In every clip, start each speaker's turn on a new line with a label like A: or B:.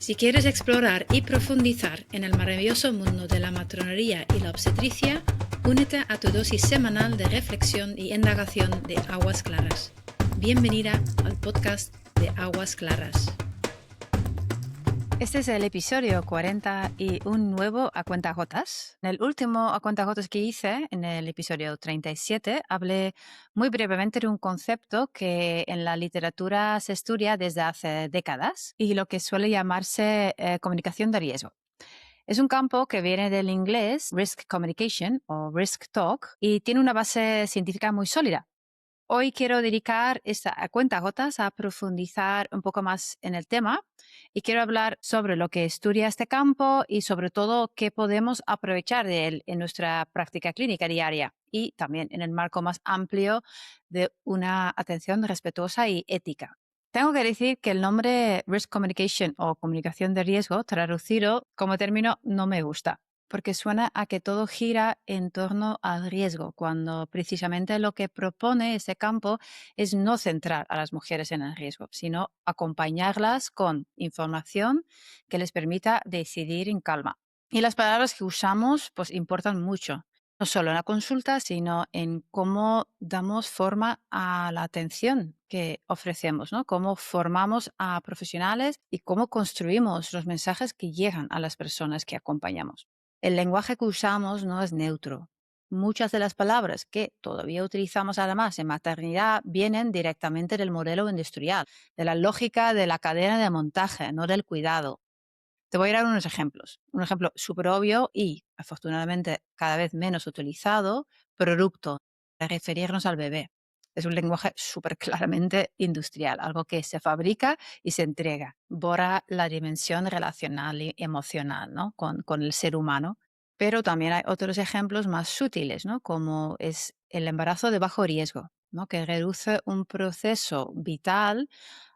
A: Si quieres explorar y profundizar en el maravilloso mundo de la matronería y la obstetricia, únete a tu dosis semanal de reflexión y indagación de Aguas Claras. Bienvenida al podcast de Aguas Claras.
B: Este es el episodio 40 y un nuevo A Cuentagotas. En el último A Cuentagotas que hice, en el episodio 37, hablé muy brevemente de un concepto que en la literatura se estudia desde hace décadas y lo que suele llamarse comunicación de riesgo. Es un campo que viene del inglés Risk Communication o Risk Talk y tiene una base científica muy sólida. Hoy quiero dedicar esta a cuentagotas a profundizar un poco más en el tema y quiero hablar sobre lo que estudia este campo y sobre todo qué podemos aprovechar de él en nuestra práctica clínica diaria y también en el marco más amplio de una atención respetuosa y ética. Tengo que decir que el nombre Risk Communication o comunicación de riesgo traducido como término no me gusta, porque suena a que todo gira en torno al riesgo, cuando precisamente lo que propone ese campo es no centrar a las mujeres en el riesgo, sino acompañarlas con información que les permita decidir en calma. Y las palabras que usamos pues importan mucho, no solo en la consulta, sino en cómo damos forma a la atención que ofrecemos, ¿no? Cómo formamos a profesionales y cómo construimos los mensajes que llegan a las personas que acompañamos. El lenguaje que usamos no es neutro. Muchas de las palabras que todavía utilizamos además en maternidad vienen directamente del modelo industrial, de la lógica de la cadena de montaje, no del cuidado. Te voy a dar unos ejemplos. Un ejemplo súper obvio y afortunadamente cada vez menos utilizado, producto, de referirnos al bebé. Es un lenguaje súper claramente industrial, algo que se fabrica y se entrega. Borra la dimensión relacional y emocional, ¿no? con el ser humano. Pero también hay otros ejemplos más sutiles, ¿no? Como es el embarazo de bajo riesgo, ¿no? Que reduce un proceso vital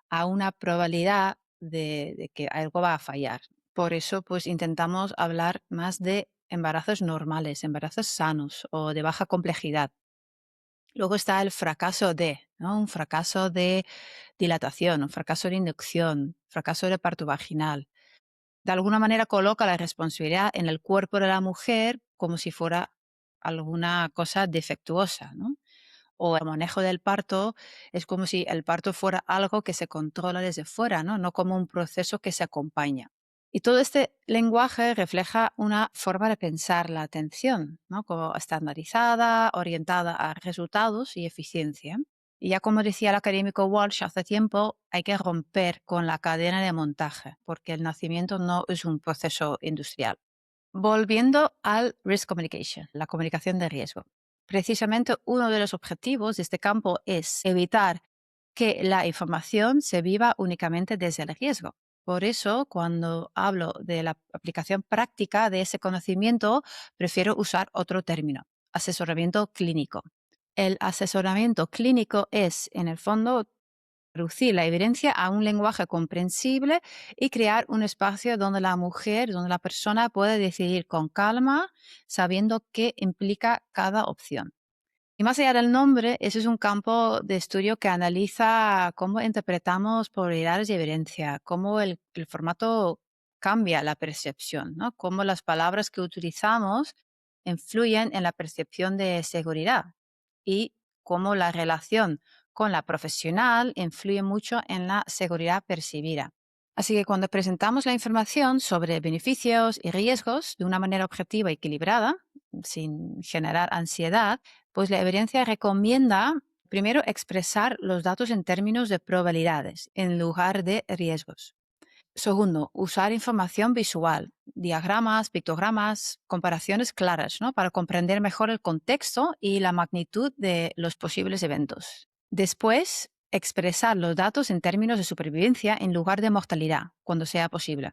B: a una probabilidad de que algo va a fallar. Por eso, pues intentamos hablar más de embarazos normales, embarazos sanos o de baja complejidad. Luego está el fracaso de, ¿no? Un fracaso de dilatación, un fracaso de inducción, fracaso de parto vaginal. De alguna manera coloca la responsabilidad en el cuerpo de la mujer como si fuera alguna cosa defectuosa, ¿no? O el manejo del parto es como si el parto fuera algo que se controla desde fuera, ¿no? No como un proceso que se acompaña. Y todo este lenguaje refleja una forma de pensar la atención, ¿no? Como estandarizada, orientada a resultados y eficiencia. Y ya como decía el académico Walsh hace tiempo, hay que romper con la cadena de montaje, porque el nacimiento no es un proceso industrial. Volviendo al risk communication, la comunicación de riesgo. Precisamente uno de los objetivos de este campo es evitar que la información se viva únicamente desde el riesgo. Por eso, cuando hablo de la aplicación práctica de ese conocimiento, prefiero usar otro término, asesoramiento clínico. El asesoramiento clínico es, en el fondo, reducir la evidencia a un lenguaje comprensible y crear un espacio donde la mujer, donde la persona puede decidir con calma, sabiendo qué implica cada opción. Y más allá del nombre, ese es un campo de estudio que analiza cómo interpretamos probabilidades y evidencia, cómo el formato cambia la percepción, ¿no? Cómo las palabras que utilizamos influyen en la percepción de seguridad y cómo la relación con la profesional influye mucho en la seguridad percibida. Así que cuando presentamos la información sobre beneficios y riesgos de una manera objetiva y equilibrada, sin generar ansiedad, pues la evidencia recomienda primero expresar los datos en términos de probabilidades en lugar de riesgos. Segundo, usar información visual, diagramas, pictogramas, comparaciones claras, ¿no? Para comprender mejor el contexto y la magnitud de los posibles eventos. Después, expresar los datos en términos de supervivencia en lugar de mortalidad, cuando sea posible.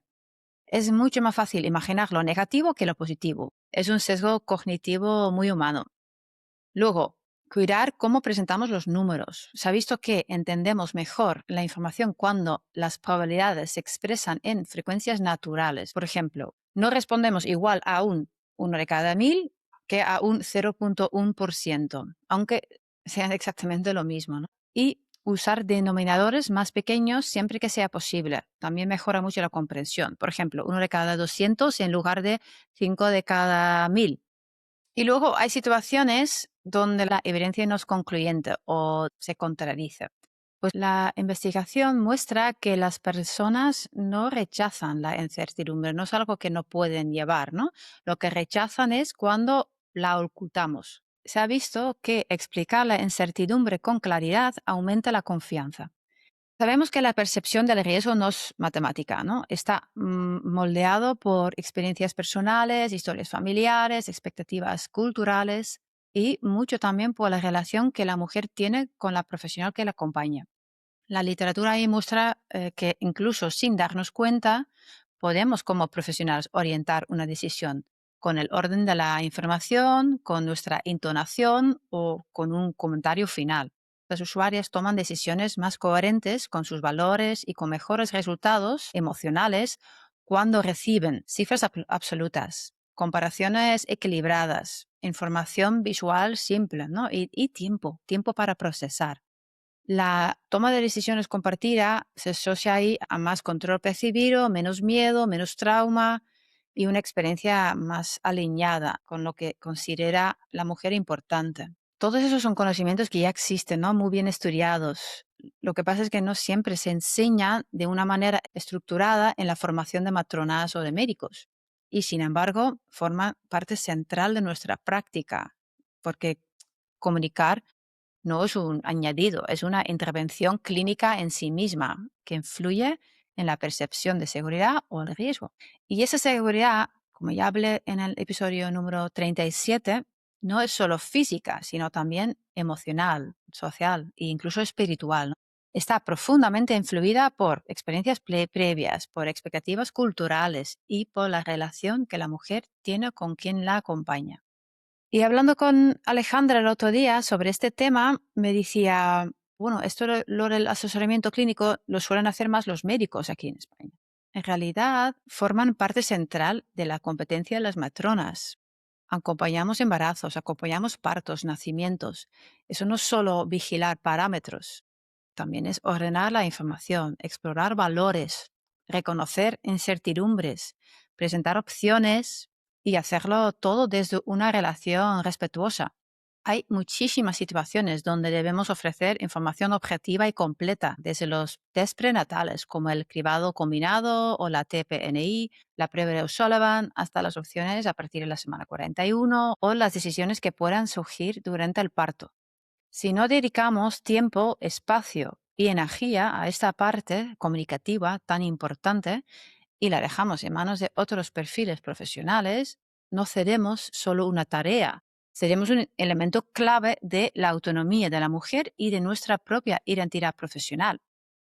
B: Es mucho más fácil imaginar lo negativo que lo positivo. Es un sesgo cognitivo muy humano. Luego, cuidar cómo presentamos los números. Se ha visto que entendemos mejor la información cuando las probabilidades se expresan en frecuencias naturales. Por ejemplo, no respondemos igual a un 1 de cada 1000 que a un 0,1%, aunque sean exactamente lo mismo, ¿no? Y usar denominadores más pequeños siempre que sea posible. También mejora mucho la comprensión. Por ejemplo, 1 de cada 200 en lugar de 5 de cada 1000. Y luego hay situaciones donde la evidencia no es concluyente o se contradice. Pues la investigación muestra que las personas no rechazan la incertidumbre, no es algo que no pueden llevar, ¿no? Lo que rechazan es cuando la ocultamos. Se ha visto que explicar la incertidumbre con claridad aumenta la confianza. Sabemos que la percepción del riesgo no es matemática, ¿no? Está moldeado por experiencias personales, historias familiares, expectativas culturales y mucho también por la relación que la mujer tiene con la profesional que la acompaña. La literatura ahí muestra que incluso sin darnos cuenta, podemos como profesionales orientar una decisión con el orden de la información, con nuestra entonación o con un comentario final. Las usuarias toman decisiones más coherentes con sus valores y con mejores resultados emocionales cuando reciben cifras absolutas, comparaciones equilibradas, información visual simple, ¿no? y tiempo para procesar. La toma de decisiones compartida se asocia ahí a más control percibido, menos miedo, menos trauma y una experiencia más alineada con lo que considera la mujer importante. Todos esos son conocimientos que ya existen, ¿no? Muy bien estudiados. Lo que pasa es que no siempre se enseña de una manera estructurada en la formación de matronas o de médicos. Y sin embargo, forman parte central de nuestra práctica, porque comunicar no es un añadido, es una intervención clínica en sí misma que influye en la percepción de seguridad o el riesgo. Y esa seguridad, como ya hablé en el episodio número 37, no es solo física, sino también emocional, social e incluso espiritual, ¿no? Está profundamente influida por experiencias previas, por expectativas culturales y por la relación que la mujer tiene con quien la acompaña. Y hablando con Alejandra el otro día sobre este tema, me decía, bueno, esto lo del asesoramiento clínico lo suelen hacer más los médicos aquí en España. En realidad, forman parte central de la competencia de las matronas. Acompañamos embarazos, acompañamos partos, nacimientos. Eso no es solo vigilar parámetros, también es ordenar la información, explorar valores, reconocer incertidumbres, presentar opciones y hacerlo todo desde una relación respetuosa. Hay muchísimas situaciones donde debemos ofrecer información objetiva y completa, desde los test prenatales como el cribado combinado o la TPNI, la prueba de O'Sullivan, hasta las opciones a partir de la semana 41 o las decisiones que puedan surgir durante el parto. Si no dedicamos tiempo, espacio y energía a esta parte comunicativa tan importante y la dejamos en manos de otros perfiles profesionales, no cedemos solo una tarea, seremos un elemento clave de la autonomía de la mujer y de nuestra propia identidad profesional.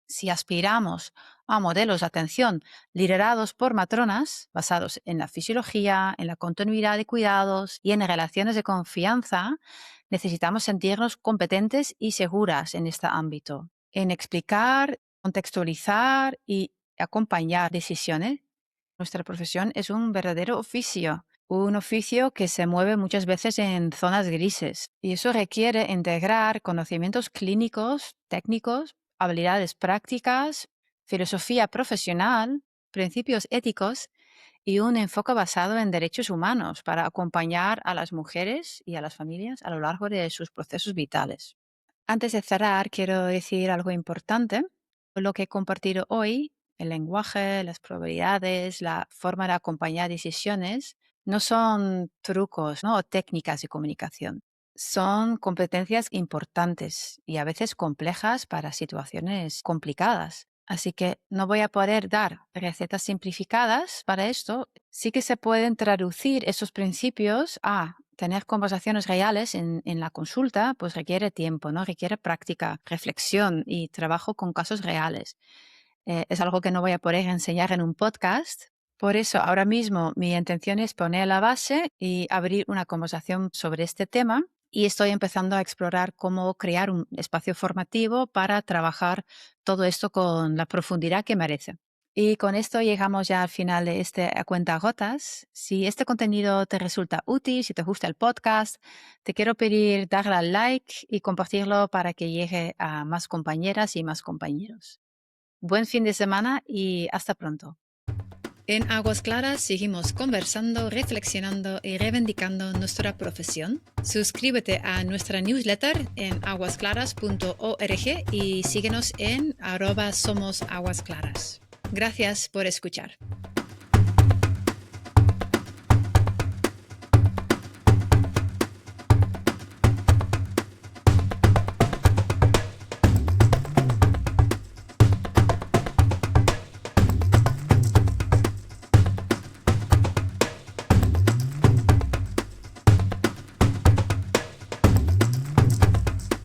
B: Si aspiramos a modelos de atención liderados por matronas, basados en la fisiología, en la continuidad de cuidados y en relaciones de confianza, necesitamos sentirnos competentes y seguras en este ámbito, en explicar, contextualizar y acompañar decisiones. Nuestra profesión es un verdadero oficio, un oficio que se mueve muchas veces en zonas grises y eso requiere integrar conocimientos clínicos, técnicos, habilidades prácticas, filosofía profesional, principios éticos y un enfoque basado en derechos humanos para acompañar a las mujeres y a las familias a lo largo de sus procesos vitales. Antes de cerrar, quiero decir algo importante. Lo que he compartido hoy, el lenguaje, las probabilidades, la forma de acompañar decisiones, no son trucos, ¿no? O técnicas de comunicación. Son competencias importantes y a veces complejas para situaciones complicadas. Así que no voy a poder dar recetas simplificadas para esto. Sí que se pueden traducir esos principios a tener conversaciones reales en la consulta, pues requiere tiempo, ¿no? Requiere práctica, reflexión y trabajo con casos reales. Es algo que no voy a poder enseñar en un podcast. Por eso, ahora mismo mi intención es poner la base y abrir una conversación sobre este tema. Y estoy empezando a explorar cómo crear un espacio formativo para trabajar todo esto con la profundidad que merece. Y con esto llegamos ya al final de este A Cuentagotas. Si este contenido te resulta útil, si te gusta el podcast, te quiero pedir darle al like y compartirlo para que llegue a más compañeras y más compañeros. Buen fin de semana y hasta pronto.
A: En Aguas Claras seguimos conversando, reflexionando y reivindicando nuestra profesión. Suscríbete a nuestra newsletter en aguasclaras.org y síguenos en @somosaguasclaras. Gracias por escuchar.